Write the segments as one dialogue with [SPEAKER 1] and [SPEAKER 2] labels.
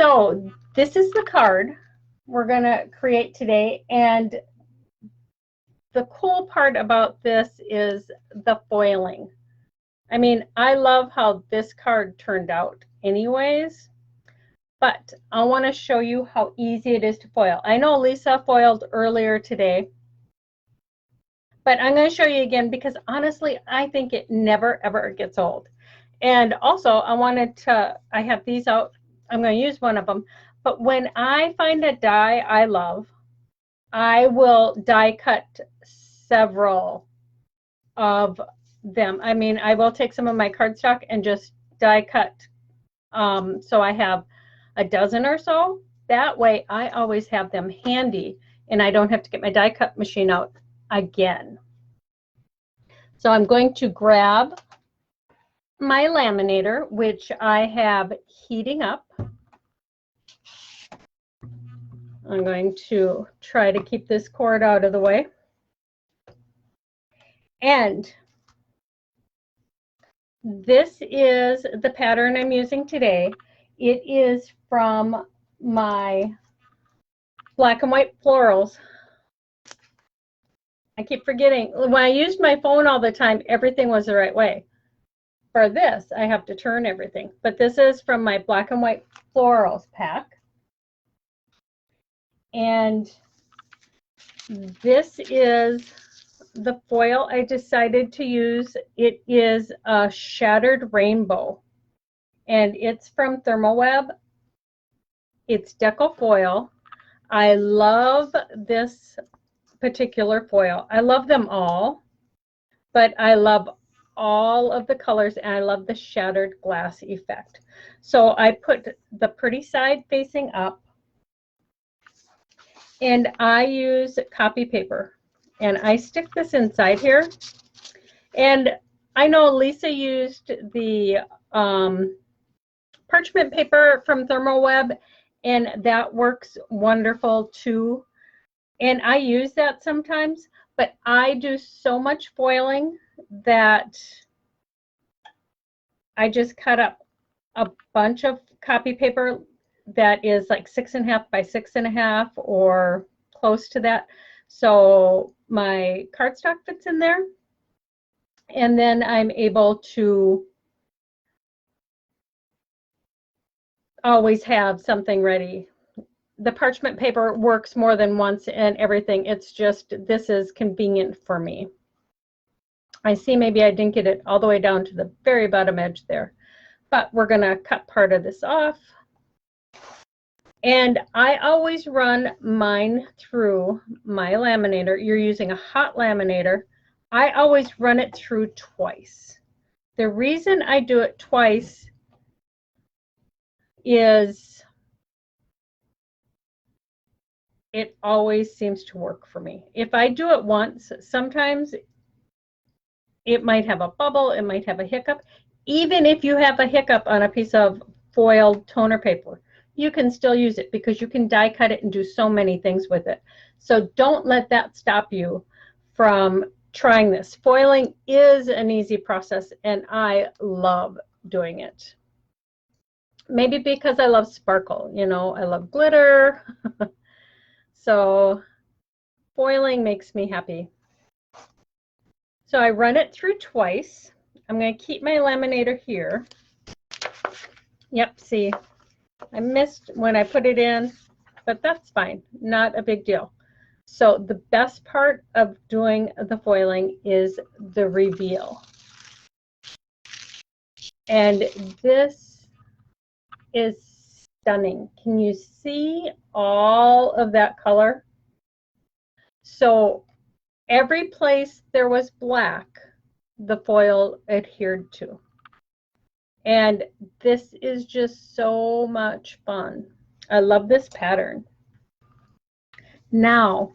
[SPEAKER 1] So this is the card we're going to create today, and the cool part about this is the foiling. I mean, I love how this card turned out anyways, but I want to show you how easy it is to foil. I know Lisa foiled earlier today, but I'm going to show you again because honestly, I think it never ever gets old. And also, I have these out. I'm going to use one of them, but when I find a die I love, I will die cut several of them. I mean, I will take some of my cardstock and just die cut. So I have a dozen or so. That way I always have them handy and I don't have to get my die cut machine out again. So I'm going to grab my laminator, which I have heating up. I'm going to try to keep this cord out of the way. And this is the pattern I'm using today. It is from my black and white florals. I keep forgetting. When I used my phone all the time, everything was the right way. For this, I have to turn everything. But this is from my black and white florals pack. And this is the foil I decided to use. It is a shattered rainbow. And it's from Therm O Web. It's Deco foil. I love this particular foil. I love them all, but I love all of the colors and I love the shattered glass effect. So I put the pretty side facing up and I use copy paper and I stick this inside here. And I know Lisa used the parchment paper from Therm O Web, and that works wonderful too. And I use that sometimes, but I do so much foiling that I just cut up a bunch of copy paper that is like 6.5 by 6.5 or close to that. So my cardstock fits in there. And then I'm able to always have something ready. The parchment paper works more than once and everything. It's just, this is convenient for me. I see maybe I didn't get it all the way down to the very bottom edge there, but we're gonna cut part of this off. And I always run mine through my laminator. You're using a hot laminator. I always run it through twice. The reason I do it twice is it always seems to work for me. If I do it once, sometimes it might have a bubble, it might have a hiccup. Even if you have a hiccup on a piece of foiled toner paper, you can still use it because you can die cut it and do so many things with it. So don't let that stop you from trying this. Foiling is an easy process and I love doing it. Maybe because I love sparkle, you know, I love glitter. So foiling makes me happy. So I run it through twice. I'm going to keep my laminator here. Yep, see, I missed when I put it in, but that's fine, not a big deal. So the best part of doing the foiling is the reveal. And this is stunning. Can you see all of that color? So every place there was black, the foil adhered to. And this is just so much fun. I love this pattern. Now,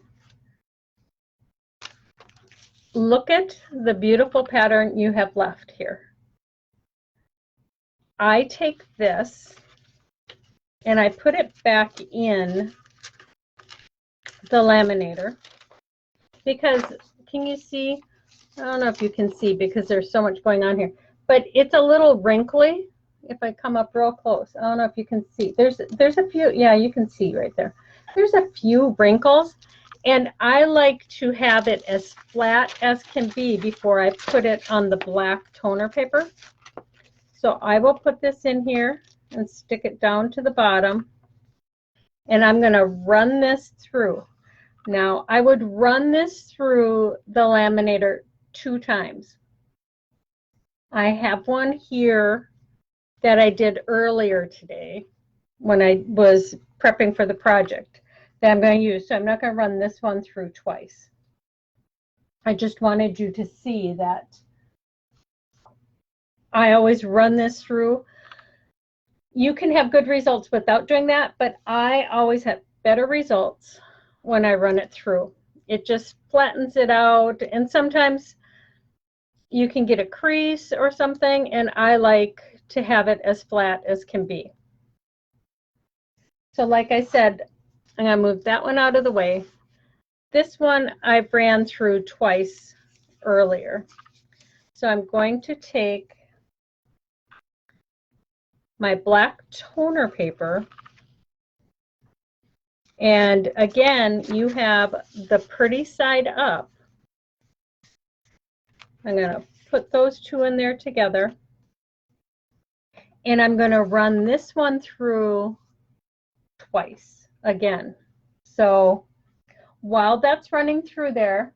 [SPEAKER 1] look at the beautiful pattern you have left here. I take this and I put it back in the laminator because, can you see? I don't know if you can see because there's so much going on here, but it's a little wrinkly. if I come up real close. I don't know if you can see. There's a few, yeah, you can see right there. There's a few wrinkles, and I like to have it as flat as can be before I put it on the black toner paper. So I will put this in here and stick it down to the bottom, and I'm going to run this through. Now, I would run this through the laminator 2 times. I have one here that I did earlier today when I was prepping for the project that I'm going to use. So I'm not going to run this one through twice. I just wanted you to see that I always run this through. You can have good results without doing that, but I always have better results when I run it through. It just flattens it out, and sometimes you can get a crease or something, and I like to have it as flat as can be. So like I said, I'm going to move that one out of the way. This one I ran through twice earlier. So I'm going to take my black toner paper, and again, you have the pretty side up. I'm going to put those 2 in there together, and I'm going to run this one through twice again. So while that's running through there,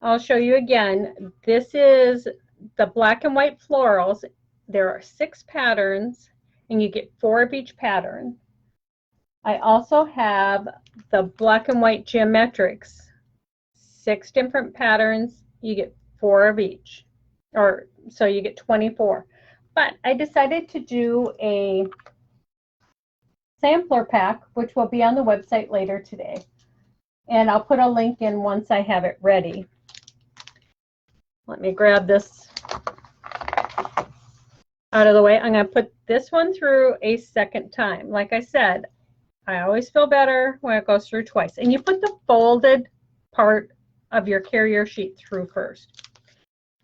[SPEAKER 1] I'll show you again. This is the black and white florals. There are 6 patterns, and you get 4 of each pattern. I also have the black and white geometrics, 6 different patterns. You get 4 of each, or so you get 24. But I decided to do a sampler pack, which will be on the website later today. And I'll put a link in once I have it ready. Let me grab this out of the way. I'm going to put this one through a second time. Like I said, I always feel better when it goes through twice. And you put the folded part of your carrier sheet through first.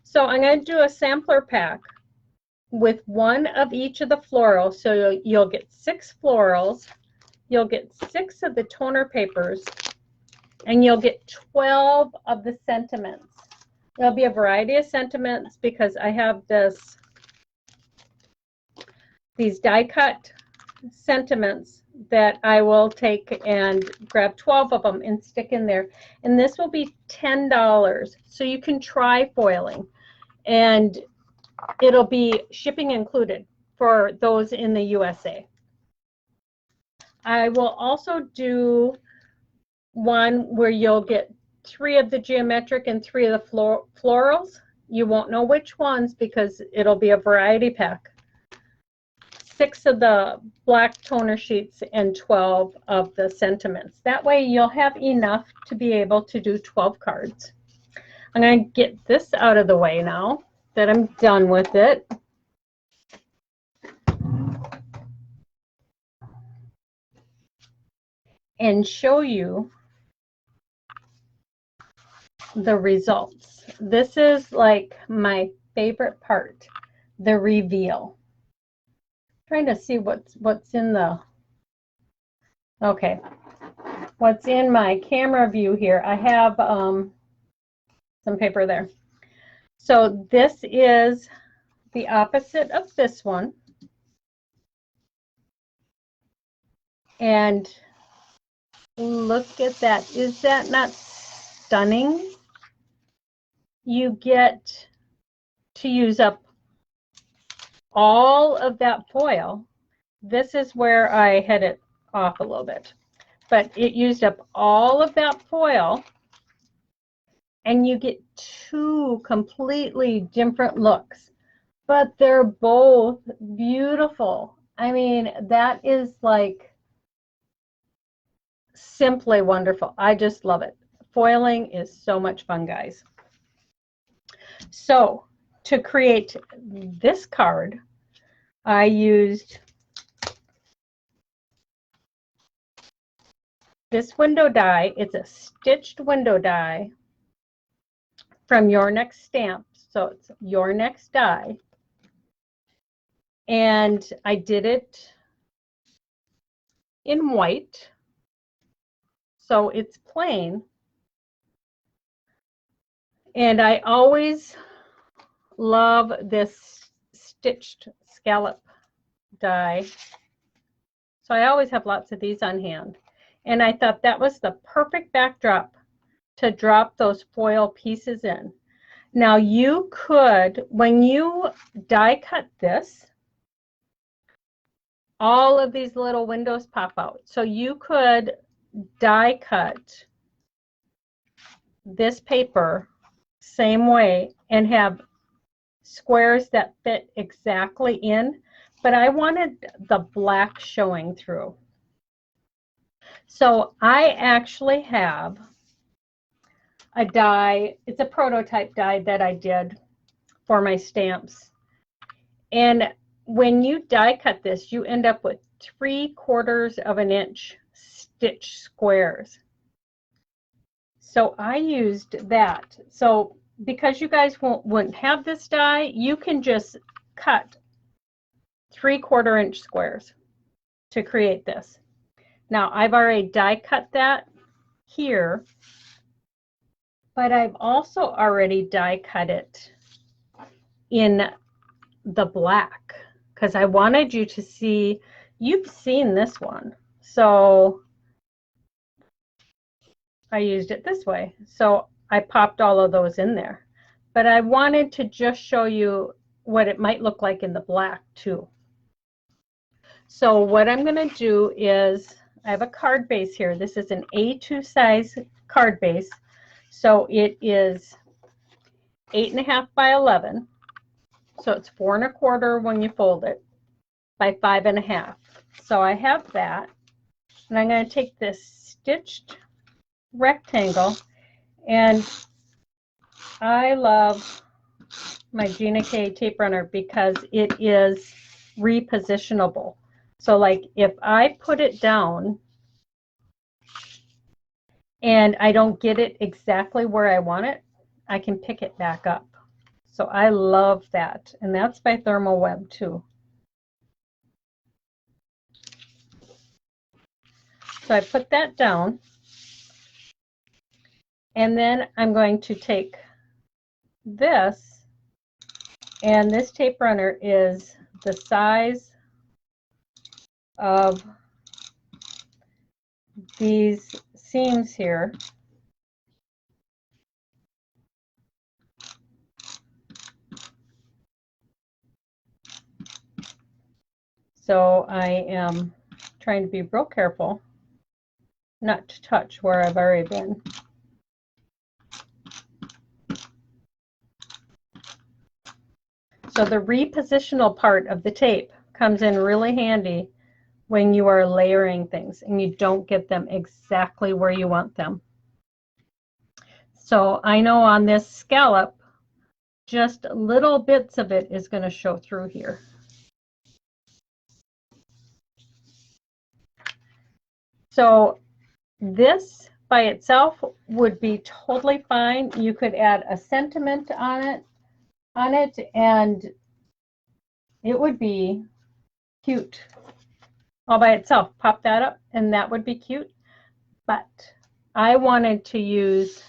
[SPEAKER 1] So I'm going to do a sampler pack with 1 of each of the florals. So you'll get 6 florals, you'll get 6 of the toner papers, and you'll get 12 of the sentiments. There'll be a variety of sentiments because I have these die cut sentiments that I will take and grab 12 of them and stick in there. And this will be $10. So you can try foiling, and it'll be shipping included for those in the USA. I will also do one where you'll get 3 of the geometric and 3 of the florals. You won't know which ones because it'll be a variety pack. 6 of the black toner sheets and 12 of the sentiments. That way you'll have enough to be able to do 12 cards. I'm going to get this out of the way now that I'm done with it. And show you the results. This is like my favorite part, the reveal. Trying to see what's in the, okay, what's in my camera view here. I have some paper there. So this is the opposite of this one. And look at that. Is that not stunning? You get to use up all of that foil. This is where I had it off a little bit, but it used up all of that foil, and you get 2 completely different looks, but they're both beautiful. I mean, that is like simply wonderful. I just love it. Foiling is so much fun, guys. So to create this card, I used this window die. It's a stitched window die from Your Next Stamp. So it's Your Next Die. And I did it in white, so it's plain. And I always love this stitched scallop die. So I always have lots of these on hand. And I thought that was the perfect backdrop to drop those foil pieces in. Now you could, when you die cut this, all of these little windows pop out. So you could die cut this paper same way and have squares that fit exactly in, but I wanted the black showing through. So I actually have a die, it's a prototype die that I did for my stamps. And when you die cut this, you end up with 3/4 of an inch stitch squares. So I used that. So because you guys wouldn't have this die, you can just cut 3/4 inch squares to create this. Now I've already die cut that here, but I've also already die cut it in the black because I wanted you to see, you've seen this one. So I used it this way. So I popped all of those in there, but I wanted to just show you what it might look like in the black too. So what I'm going to do is, I have a card base here. This is an A2 size card base. So it is 8.5 by 11. So it's 4 1/4 when you fold it by 5.5. So I have that. And I'm going to take this stitched rectangle, and I love my Gina K tape runner because it is repositionable. So like if I put it down and I don't get it exactly where I want it, I can pick it back up. So I love that. And that's by Therm O Web too. So I put that down. And then I'm going to take this, and this tape runner is the size of these seams here. So I am trying to be real careful not to touch where I've already been. So the repositional part of the tape comes in really handy when you are layering things and you don't get them exactly where you want them. So I know on this scallop, just little bits of it is going to show through here. So this by itself would be totally fine. You could add a sentiment on it and it would be cute all by itself. Pop that up and that would be cute. But I wanted to use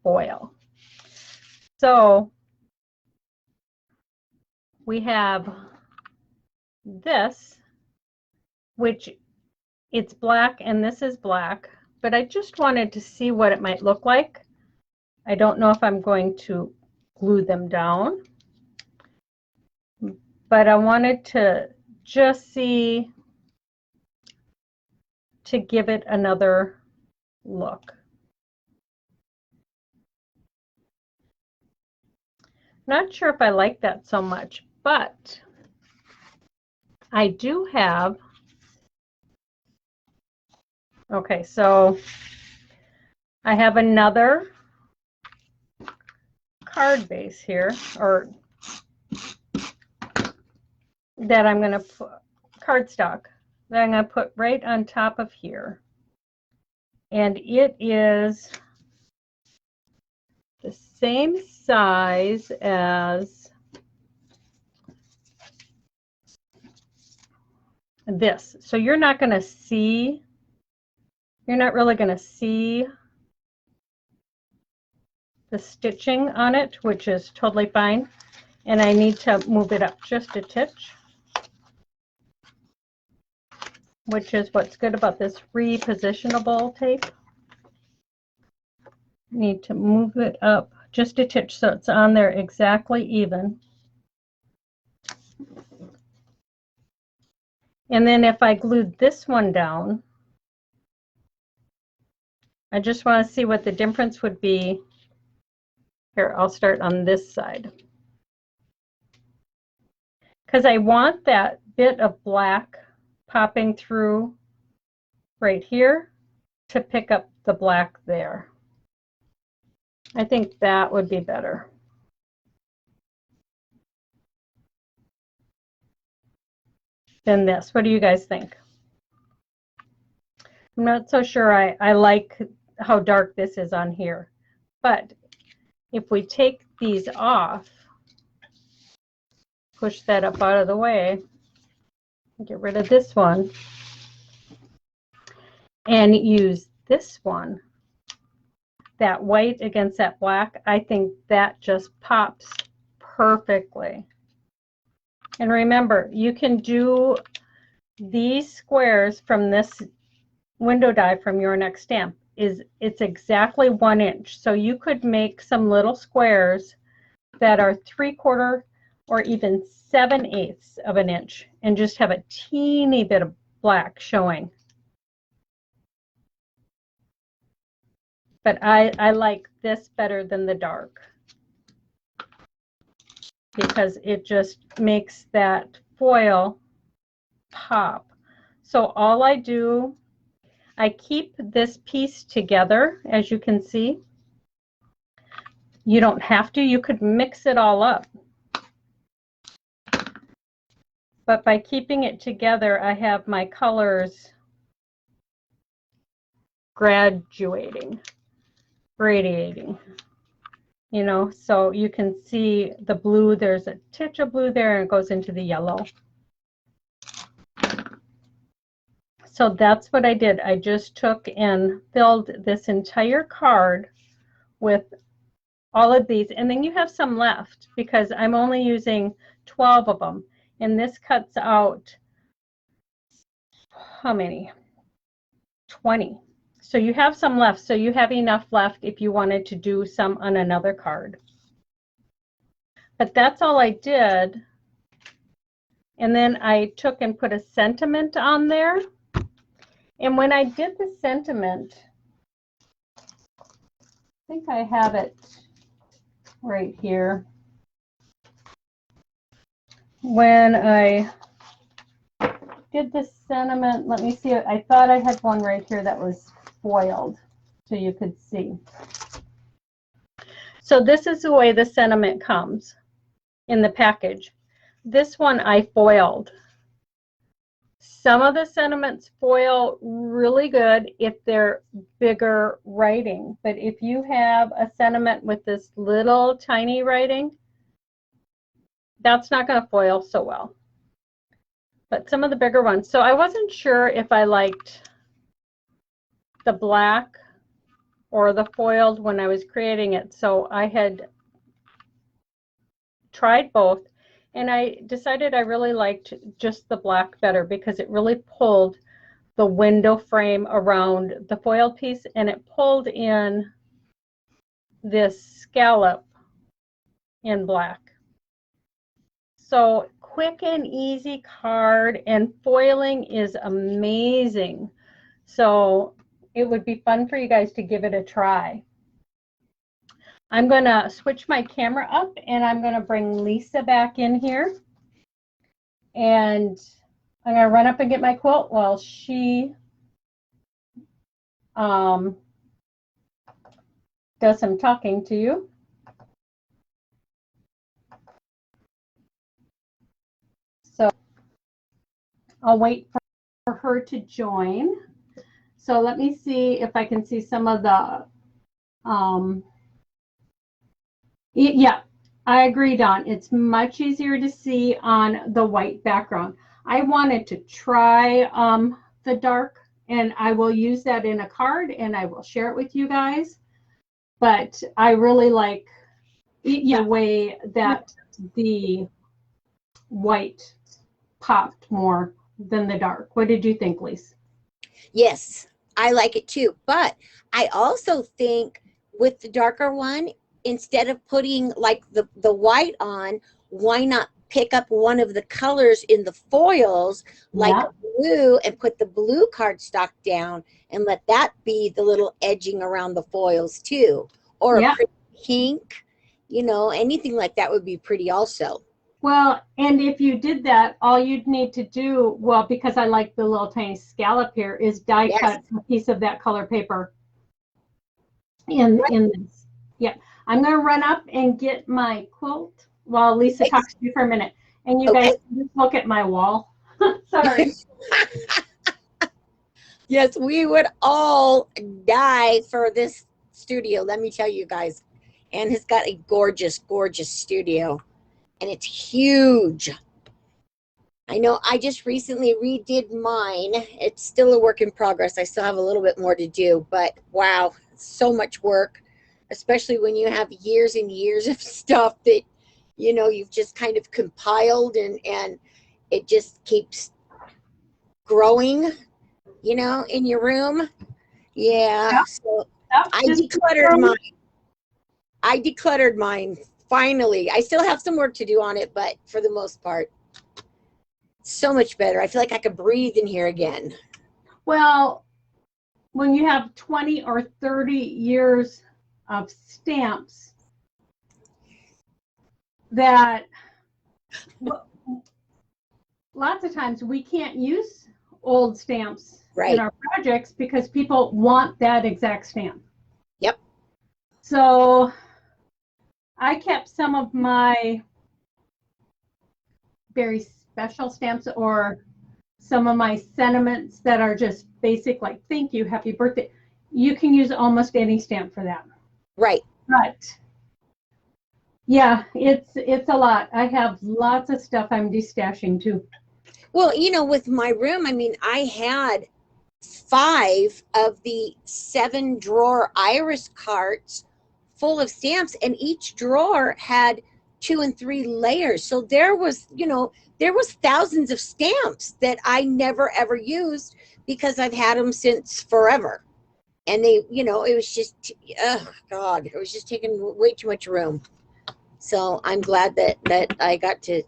[SPEAKER 1] foil. So we have this, which it's black and this is black, but I just wanted to see what it might look like. I don't know if I'm going to glue them down, but I wanted to just see, to give it another look. Not sure if I like that so much, but I do have, okay, so I have another card base here, or that I'm going to put, cardstock, that I'm going to put right on top of here. And it is the same size as this. So you're not going to see, you're not really going to see the stitching on it, which is totally fine. And I need to move it up just a titch, which is what's good about this repositionable tape. Need to move it up just a titch so it's on there exactly even. And then if I glued this one down, I just want to see what the difference would be. Here, I'll start on this side. Because I want that bit of black popping through right here to pick up the black there. I think that would be better. Than this. What do you guys think? I'm not so sure I like how dark this is on here. But if we take these off, push that up out of the way, get rid of this one, and use this one, that white against that black, I think that just pops perfectly. And remember, you can do these squares from this window die from your next stamp. It's exactly 1 inch. So you could make some little squares that are 3/4 or even 7/8 of an inch and just have a teeny bit of black showing. But I like this better than the dark because it just makes that foil pop. So all I do, I keep this piece together, as you can see. You don't have to, you could mix it all up. But by keeping it together, I have my colors graduating, radiating. You know, so you can see the blue, there's a titch of blue there and it goes into the yellow. So that's what I did. I just took and filled this entire card with all of these. And then you have some left because I'm only using 12 of them. And this cuts out, how many? 20. So you have some left. So you have enough left if you wanted to do some on another card. But that's all I did. And then I took and put a sentiment on there. And when I did the sentiment, I think I have it right here. When I did the sentiment, let me see, I thought I had one right here that was foiled so you could see. So this is the way the sentiment comes in the package. This one I foiled. Some of the sentiments foil really good if they're bigger writing, but if you have a sentiment with this little tiny writing, that's not going to foil so well. But some of the bigger ones. So I wasn't sure if I liked the black or the foiled when I was creating it, so I had tried both. And I decided I really liked just the black better because it really pulled the window frame around the foiled piece and it pulled in this scallop in black. So quick and easy card, and foiling is amazing. So it would be fun for you guys to give it a try. I'm going to switch my camera up and I'm going to bring Lisa back in here. And I'm going to run up and get my quilt while she does some talking to you. So I'll wait for her to join. So let me see if I can see some of the yeah, I agree, Dawn. It's much easier to see on the white background. I wanted to try the dark, and I will use that in a card and I will share it with you guys. But I really like the way that the white popped more than the dark. What did you think, Lise?
[SPEAKER 2] Yes, I like it too. But I also think with the darker one, instead of putting like the white on, why not pick up one of the colors in the foils, like blue, and put the blue cardstock down and let that be the little edging around the foils too. Or a pretty pink, you know, anything like that would be pretty also.
[SPEAKER 1] Well, and if you did that, all you'd need to do, well, because I like the little tiny scallop here, is die cut a piece of that color paper in this. Yeah, I'm going to run up and get my quilt while Lisa talks to you for a minute. And you guys just look at my wall. Sorry.
[SPEAKER 2] Yes, we would all die for this studio, let me tell you guys. Anne has got a gorgeous, gorgeous studio. And it's huge. I know I just recently redid mine. It's still a work in progress. I still have a little bit more to do, but wow, so much work, especially when you have years and years of stuff that, you know, you've just kind of compiled and it just keeps growing, you know, in your room. Yeah. So I decluttered mine. Finally. I still have some work to do on it, but for the most part, so much better. I feel like I could breathe in here again.
[SPEAKER 1] Well, when you have 20 or 30 years of stamps, that lots of times we can't use old stamps in our projects because people want that exact stamp.
[SPEAKER 2] Yep.
[SPEAKER 1] So I kept some of my very special stamps or some of my sentiments that are just basic, like thank you, happy birthday. You can use almost any stamp for that.
[SPEAKER 2] Right.
[SPEAKER 1] But yeah, it's a lot. I have lots of stuff I'm destashing too.
[SPEAKER 2] Well, you know, with my room, I mean, I had 5 of the 7 drawer iris cards full of stamps, and each drawer had 2 and 3 layers. So there was, you know, there was thousands of stamps that I never ever used because I've had them since forever. And they, you know, it was just, oh God, it was just taking way too much room. So I'm glad that I got to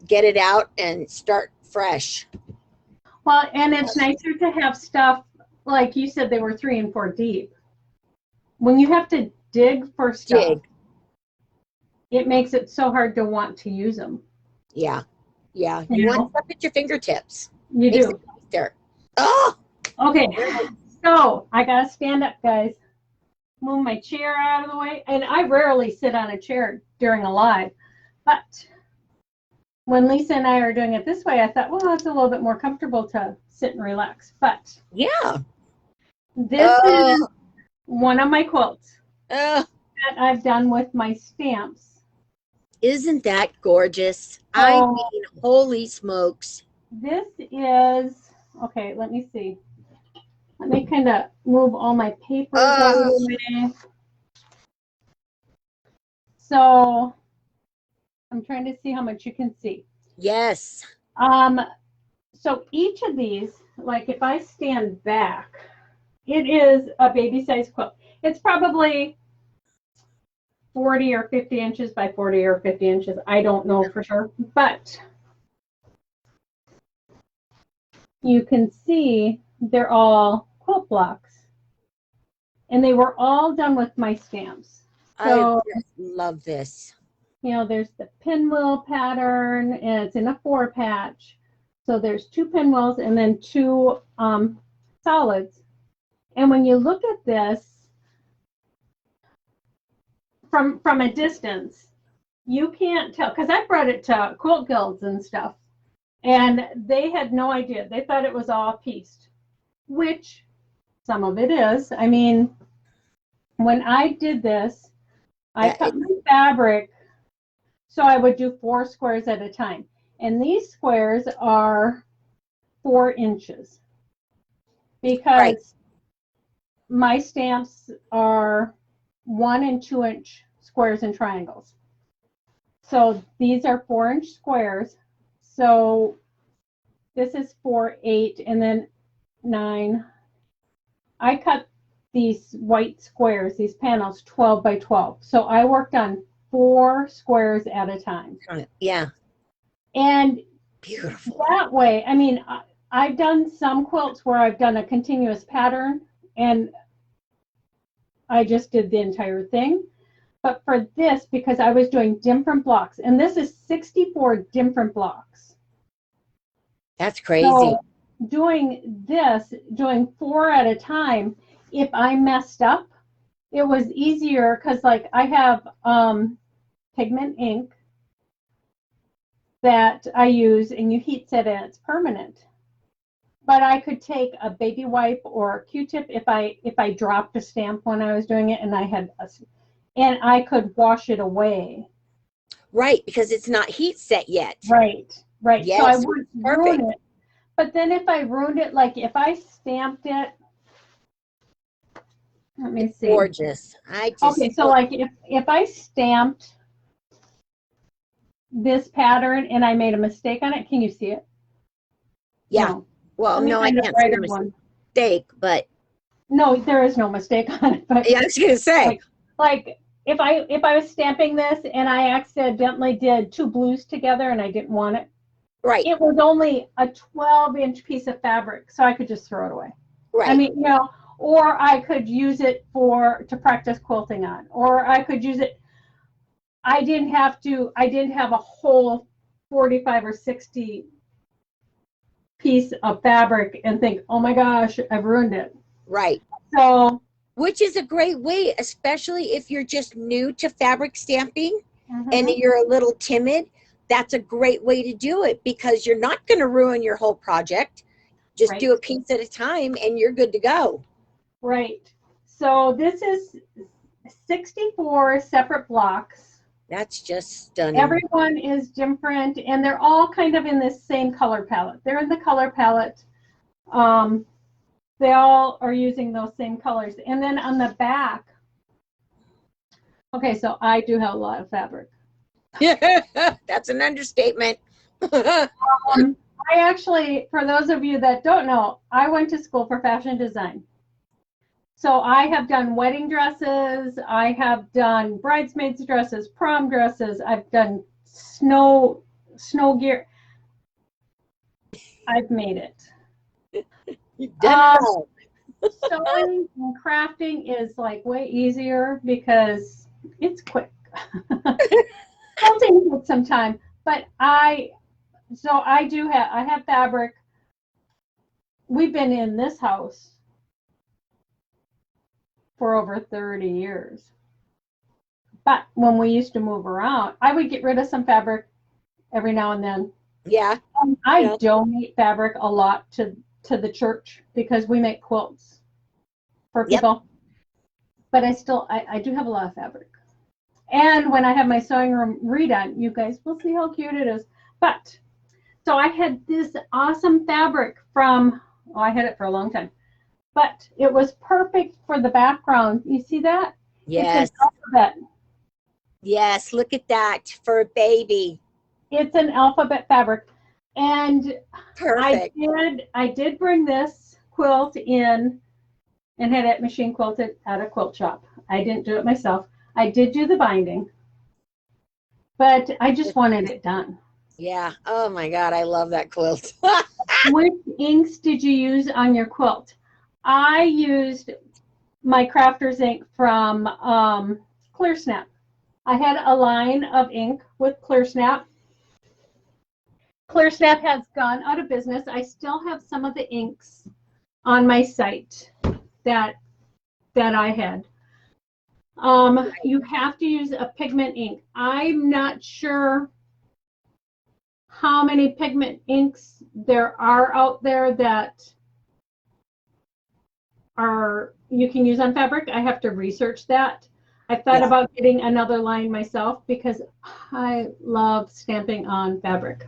[SPEAKER 2] get it out and start fresh.
[SPEAKER 1] Well, and it's nicer to have stuff, like you said, they were 3 and 4 deep. When you have to dig for stuff, it makes it so hard to want to use them.
[SPEAKER 2] Yeah. Yeah. You want stuff at your fingertips.
[SPEAKER 1] You do.
[SPEAKER 2] There. Oh!
[SPEAKER 1] Okay. So I got to stand up, guys. Move my chair out of the way. And I rarely sit on a chair during a live. But when Lisa and I are doing it this way, I thought, well, it's a little bit more comfortable to sit and relax. But
[SPEAKER 2] yeah,
[SPEAKER 1] this is one of my quilts that I've done with my stamps.
[SPEAKER 2] Isn't that gorgeous? I mean, holy smokes.
[SPEAKER 1] This is, okay, let me see. Let me kind of move all my papers out of the way. So I'm trying to see how much you can see.
[SPEAKER 2] Yes.
[SPEAKER 1] So each of these, like if I stand back, it is a baby size quilt. It's probably 40 or 50 inches by 40 or 50 inches. I don't know for sure, but you can see they're all quilt blocks. And they were all done with my stamps. So,
[SPEAKER 2] I love this.
[SPEAKER 1] You know, there's the pinwheel pattern, and it's in a 4-patch. So there's 2 pinwheels and then 2 solids. And when you look at this from a distance, you can't tell, because I brought it to quilt guilds and stuff, and they had no idea. They thought it was all pieced, which some of it is. I mean, when I did this, I cut my fabric, so I would do 4 squares at a time. And these squares are 4 inches because my stamps are 1 and 2 inch squares and triangles. So these are 4-inch squares. So this is 4, 8, and then 9. I cut these white squares, these panels, 12 by 12. So I worked on 4 squares at a time.
[SPEAKER 2] Yeah.
[SPEAKER 1] And
[SPEAKER 2] beautiful.
[SPEAKER 1] That way, I mean, I've done some quilts where I've done a continuous pattern and I just did the entire thing. But for this, because I was doing different blocks, and this is 64 different blocks.
[SPEAKER 2] That's crazy.
[SPEAKER 1] So doing 4 at a time, if I messed up, it was easier because like I have pigment ink that I use and you heat set it and it's permanent. But I could take a baby wipe or a Q-tip if I dropped a stamp when I was doing it and and I could wash it away.
[SPEAKER 2] Right, because it's not heat set yet.
[SPEAKER 1] Right.
[SPEAKER 2] Yes,
[SPEAKER 1] so I wouldn't ruin it. But then if I ruined it, like if I stamped it, let me see.
[SPEAKER 2] Gorgeous.
[SPEAKER 1] Okay, so like if I stamped this pattern and I made a mistake on it, can you see it?
[SPEAKER 2] Yeah.
[SPEAKER 1] No.
[SPEAKER 2] Well, no, I can't see the mistake, but
[SPEAKER 1] no, there is no mistake on it. But
[SPEAKER 2] yeah, I was gonna say,
[SPEAKER 1] like if I was stamping this and I accidentally did 2 blues together and I didn't want it,
[SPEAKER 2] right?
[SPEAKER 1] It was only a 12-inch piece of fabric, so I could just throw it away.
[SPEAKER 2] Right.
[SPEAKER 1] I mean, or I could use it to practice quilting on, or I could use it. I didn't have a whole 45 or 60 piece of fabric and think, oh my gosh, I've ruined it.
[SPEAKER 2] Right.
[SPEAKER 1] So,
[SPEAKER 2] which is a great way, especially if you're just new to fabric stamping and you're a little timid. That's a great way to do it because you're not going to ruin your whole project. Just do a piece at a time and you're good to go.
[SPEAKER 1] Right. So this is 64 separate blocks.
[SPEAKER 2] That's just stunning.
[SPEAKER 1] Everyone is different, and they're all kind of in this same color palette. They're in the color palette. They all are using those same colors. And then on the back, okay, so I do have a lot of fabric.
[SPEAKER 2] That's an understatement.
[SPEAKER 1] I actually, for those of you that don't know, I went to school for fashion design. So I have done wedding dresses, I have done bridesmaids dresses, prom dresses, I've done snow gear. I've made it.
[SPEAKER 2] You've done it.
[SPEAKER 1] Sewing and crafting is like way easier because it's quick. Quilting takes some time, but I have fabric. We've been in this house for over 30 years. But when we used to move around, I would get rid of some fabric every now and then.
[SPEAKER 2] Yeah.
[SPEAKER 1] I donate fabric a lot to the church because we make quilts for people. But I do have a lot of fabric. And when I have my sewing room redone, you guys will see how cute it is. But so I had this awesome fabric I had it for a long time. But it was perfect for the background. You see that?
[SPEAKER 2] Yes.
[SPEAKER 1] It's an alphabet.
[SPEAKER 2] Yes, look at that for a baby.
[SPEAKER 1] It's an alphabet fabric. And
[SPEAKER 2] perfect.
[SPEAKER 1] I did bring this quilt in and had it machine quilted at a quilt shop. I didn't do it myself. I did do the binding, but I just wanted it done.
[SPEAKER 2] Yeah. Oh my God, I love that quilt.
[SPEAKER 1] Which inks did you use on your quilt? I used my crafter's ink from Clear Snap. I had a line of ink with Clear Snap. Clear Snap has gone out of business. I still have some of the inks on my site that I had. You have to use a pigment ink. I'm not sure how many pigment inks there are out there that you can use on fabric. I have to research that. I thought about getting another line myself because I love stamping on fabric.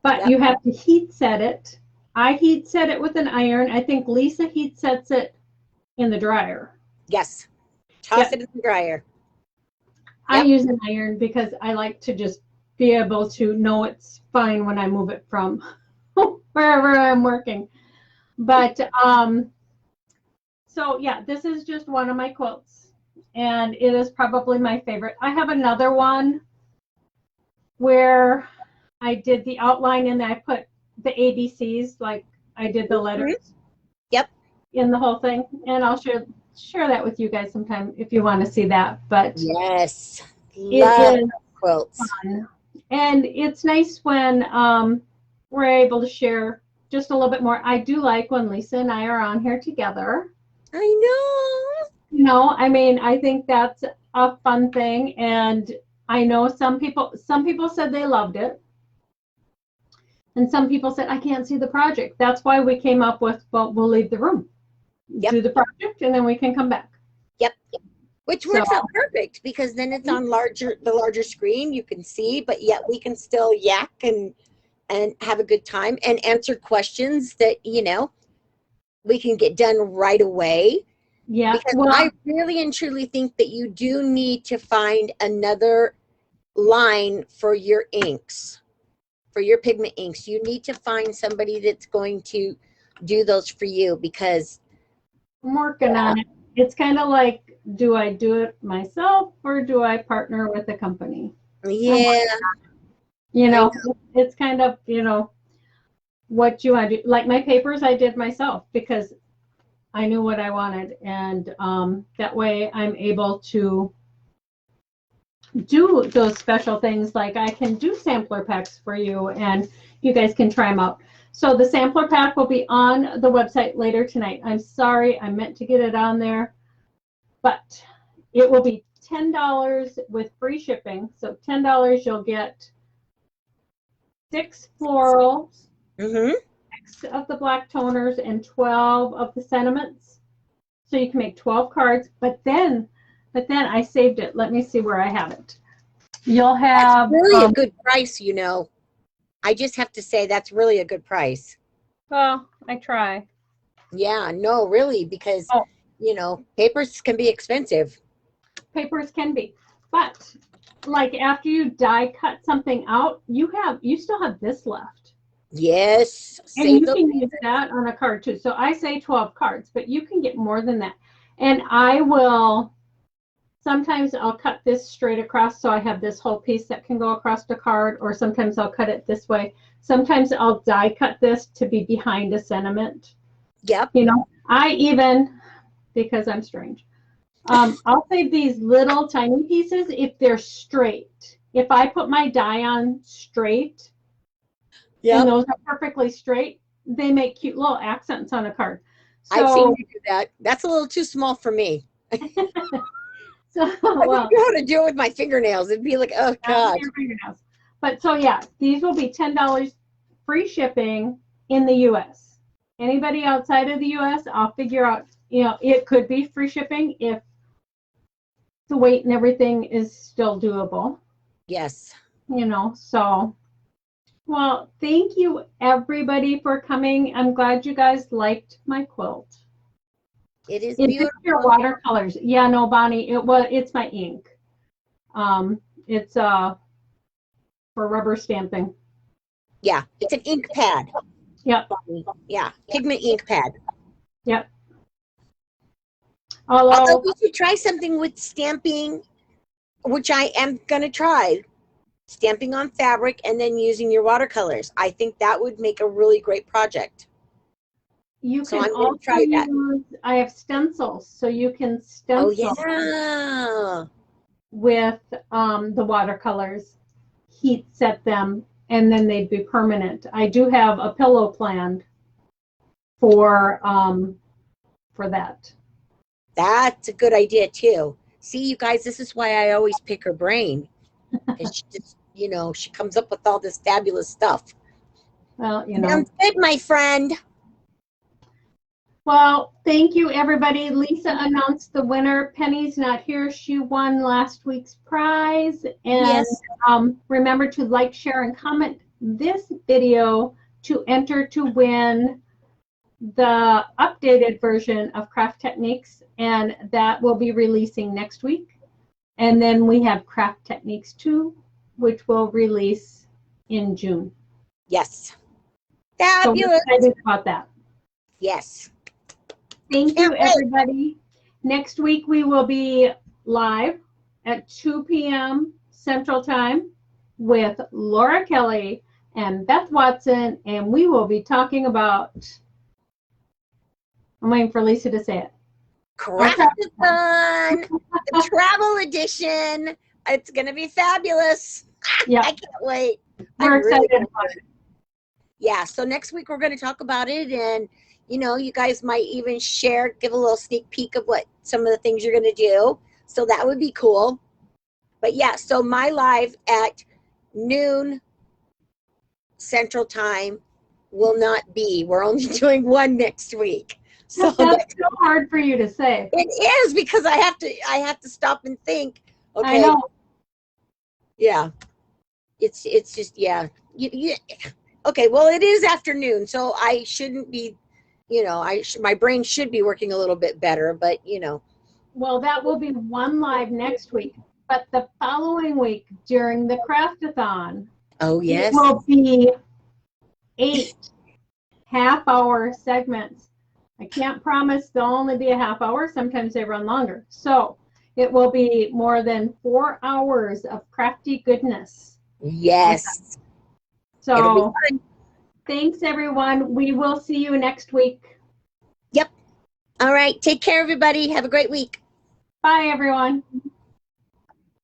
[SPEAKER 1] but
[SPEAKER 2] Yep.
[SPEAKER 1] you have to heat set it. I heat set it with an iron. I think Lisa heat sets it in the dryer.
[SPEAKER 2] Yes. Toss it in the dryer.
[SPEAKER 1] I
[SPEAKER 2] Yep.
[SPEAKER 1] use an iron because I like to just be able to know it's fine when I move it from wherever I'm working. But so yeah, this is just one of my quilts, and it is probably my favorite. I have another one where I did the outline and I put the ABCs, like I did the letters.
[SPEAKER 2] Yep.
[SPEAKER 1] In the whole thing, and I'll share that with you guys sometime if you want to see that. But
[SPEAKER 2] yes,
[SPEAKER 1] it is
[SPEAKER 2] quilts.
[SPEAKER 1] fun, and it's nice when we're able to share just a little bit more. I do like when Lisa and I are on here together.
[SPEAKER 2] I know.
[SPEAKER 1] You know, I mean, I think that's a fun thing, and I know some people said they loved it, and some people said I can't see the project. That's why we came up with, well, we'll leave the room, do the project, and then we can come back.
[SPEAKER 2] Yep. Which works out perfect because then it's on the larger screen. You can see, but yet we can still yak and have a good time and answer questions that, you know, we can get done right away.
[SPEAKER 1] Yeah.
[SPEAKER 2] Because
[SPEAKER 1] well,
[SPEAKER 2] I really and truly think that you do need to find another line for your inks, for your pigment inks. You need to find somebody that's going to do those for you because
[SPEAKER 1] I'm working on it. It's kind of like, do I do it myself or do I partner with a company?
[SPEAKER 2] yeah,
[SPEAKER 1] you know, it's kind of, you know, what you want to do. Like my papers I did myself because I knew what I wanted, and that way I'm able to do those special things. Like I can do sampler packs for you and you guys can try them out. So the sampler pack will be on the website later tonight. I'm sorry, I meant to get it on there, but it will be $10 with free shipping. So $10 you'll get 6 florals, 6 of the black toners, and 12 of the sentiments. So you can make 12 cards, but then I saved it. Let me see where I have it. You'll have
[SPEAKER 2] that's really a good price, you know. I just have to say that's really a good price.
[SPEAKER 1] Well, I try.
[SPEAKER 2] Yeah, no, really, because you know, papers can be expensive.
[SPEAKER 1] Papers can be, but like after you die cut something out, you still have this left.
[SPEAKER 2] Yes,
[SPEAKER 1] and you can use that on a card too. So I say 12 cards, but you can get more than that. And I will. Sometimes I'll cut this straight across so I have this whole piece that can go across the card, or sometimes I'll cut it this way. Sometimes I'll die cut this to be behind a sentiment.
[SPEAKER 2] Yep.
[SPEAKER 1] You know, I even, because I'm strange, I'll save these little tiny pieces if they're straight. If I put my die on straight, and those are perfectly straight, they make cute little accents on a card. So,
[SPEAKER 2] I've seen you do that. That's a little too small for me.
[SPEAKER 1] So,
[SPEAKER 2] well, I don't know how to do it with my fingernails. It'd be like, oh god.
[SPEAKER 1] But so yeah, these will be $10 free shipping in the U.S. Anybody outside of the U.S., I'll figure out. You know, it could be free shipping if the weight and everything is still doable.
[SPEAKER 2] Yes.
[SPEAKER 1] You know, so. Well, thank you everybody for coming. I'm glad you guys liked my quilt.
[SPEAKER 2] It is beautiful.
[SPEAKER 1] Your watercolors. Yeah, no, Bonnie, it's my ink. It's for rubber stamping.
[SPEAKER 2] Yeah, it's an ink pad.
[SPEAKER 1] Yep.
[SPEAKER 2] Yeah, pigment ink pad.
[SPEAKER 1] Yep.
[SPEAKER 2] Although we should try something with stamping, which I am going to try. Stamping on fabric and then using your watercolors. I think that would make a really great project.
[SPEAKER 1] You can also try that. I have stencils, so you can stencil with the watercolors, heat set them, and then they'd be permanent. I do have a pillow planned for that. That's
[SPEAKER 2] a good idea too. See, you guys, this is why I always pick her brain. And she just, you know, she comes up with all this fabulous stuff.
[SPEAKER 1] Well, you know.
[SPEAKER 2] Sounds good, my friend.
[SPEAKER 1] Well, thank you, everybody. Lisa announced the winner. Penny's not here. She won last week's prize. And remember to like, share, and comment this video to enter to win the updated version of Craft Techniques, and that will be releasing next week. And then we have Craft Techniques 2, which will release in June.
[SPEAKER 2] Yes.
[SPEAKER 1] So we're
[SPEAKER 2] Fabulous.
[SPEAKER 1] excited about that.
[SPEAKER 2] Yes.
[SPEAKER 1] Thank you, everybody. Next week we will be live at 2 p.m. Central Time with Laura Kelly and Beth Watson, and we will be talking about, I'm waiting for Lisa to say it.
[SPEAKER 2] Craftathon, the travel edition. It's going to be fabulous.
[SPEAKER 1] Yeah,
[SPEAKER 2] I can't wait.
[SPEAKER 1] we're
[SPEAKER 2] I'm really
[SPEAKER 1] excited about it.
[SPEAKER 2] Yeah, so next week we're going to talk about it, and you know, you guys might even give a little sneak peek of what some of the things you're going to do. So that would be cool. But yeah, so my live at noon Central Time will not be. We're only doing one next week. So
[SPEAKER 1] That's so hard for you to say.
[SPEAKER 2] it is, because I have to stop and think. Okay.
[SPEAKER 1] I know.
[SPEAKER 2] Yeah. It's just, yeah. Okay, well, it is afternoon, so I shouldn't be, you know, my brain should be working a little bit better, but you know.
[SPEAKER 1] Well, that will be one live next week, but the following week during the Craftathon,
[SPEAKER 2] Oh yes,
[SPEAKER 1] it will be 8 half-hour segments. I can't promise they'll only be a half hour. Sometimes they run longer. So it will be more than 4 hours of crafty goodness.
[SPEAKER 2] yes.
[SPEAKER 1] So thanks, everyone. We will see you next week.
[SPEAKER 2] Yep. All right. Take care, everybody. Have a great week.
[SPEAKER 1] Bye, everyone.